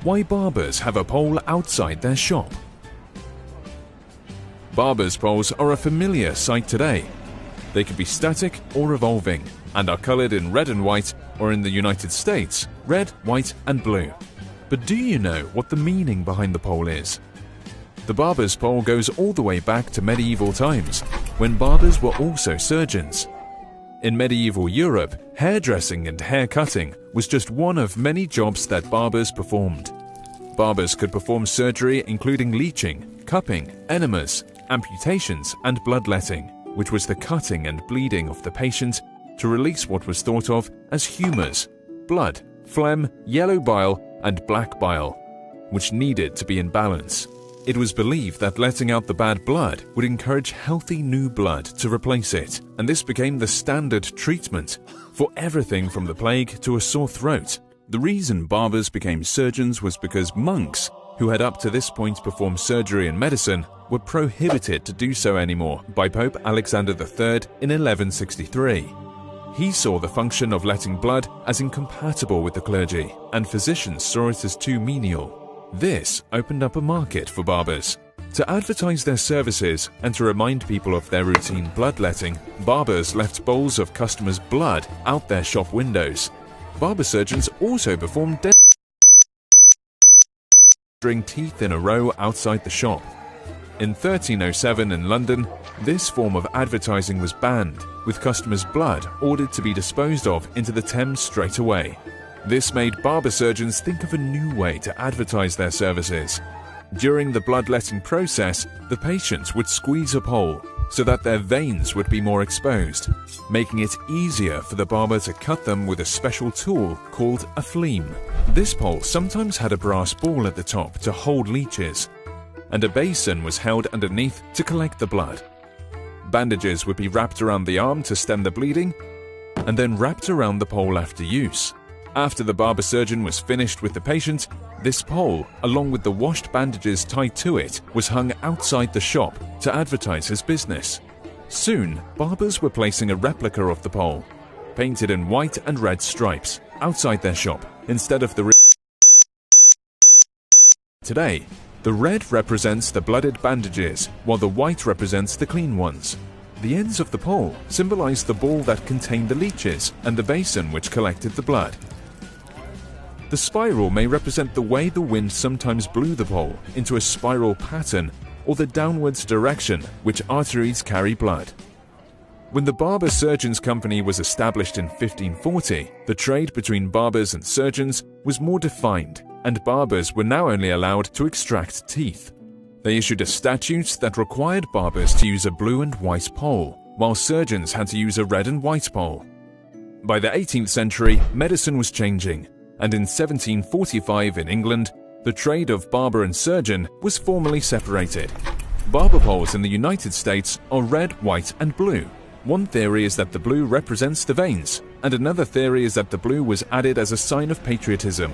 Why barbers have a pole outside their shop. Barbers' poles are a familiar sight today. They can be static or revolving, and are colored in red and white, or in the United States, red, white, and blue. But do you know what the meaning behind the pole is? The barber's pole goes all the way back to medieval times, when barbers were also surgeons. In medieval Europe, hairdressing and hair cutting was just one of many jobs that barbers performed. Barbers could perform surgery including leeching, cupping, enemas, amputations, and bloodletting, which was the cutting and bleeding of the patient to release what was thought of as humours, blood, phlegm, yellow bile, and black bile, which needed to be in balance. It was believed that letting out the bad blood would encourage healthy new blood to replace it, and this became the standard treatment for everything from the plague to a sore throat. The reason barbers became surgeons was because monks, who had up to this point performed surgery and medicine, were prohibited to do so anymore by Pope Alexander III in 1163. He saw the function of letting blood as incompatible with the clergy, and physicians saw it as too menial. This opened up a market for barbers. To advertise their services and to remind people of their routine bloodletting, barbers left bowls of customers' blood out their shop windows. Barber surgeons also performed dentistry teeth in a row outside the shop. In 1307 in London, this form of advertising was banned, with customers' blood ordered to be disposed of into the Thames straight away. This made barber surgeons think of a new way to advertise their services. During the bloodletting process, the patients would squeeze a pole so that their veins would be more exposed, making it easier for the barber to cut them with a special tool called a fleam. This pole sometimes had a brass ball at the top to hold leeches, and a basin was held underneath to collect the blood. Bandages would be wrapped around the arm to stem the bleeding, and then wrapped around the pole after use. After the barber surgeon was finished with the patient, this pole, along with the washed bandages tied to it, was hung outside the shop to advertise his business. Soon, barbers were placing a replica of the pole, painted in white and red stripes, outside their shop, instead of the Today, the red represents the blooded bandages, while the white represents the clean ones. The ends of the pole symbolize the ball that contained the leeches and the basin which collected the blood. The spiral may represent the way the wind sometimes blew the pole into a spiral pattern, or the downwards direction which arteries carry blood. When the Barber Surgeons Company was established in 1540, the trade between barbers and surgeons was more defined, and barbers were now only allowed to extract teeth. They issued a statute that required barbers to use a blue and white pole, while surgeons had to use a red and white pole. By the 18th century, medicine was changing, and in 1745 in England, the trade of barber and surgeon was formally separated. Barber poles in the United States are red, white, and blue. One theory is that the blue represents the veins, and another theory is that the blue was added as a sign of patriotism.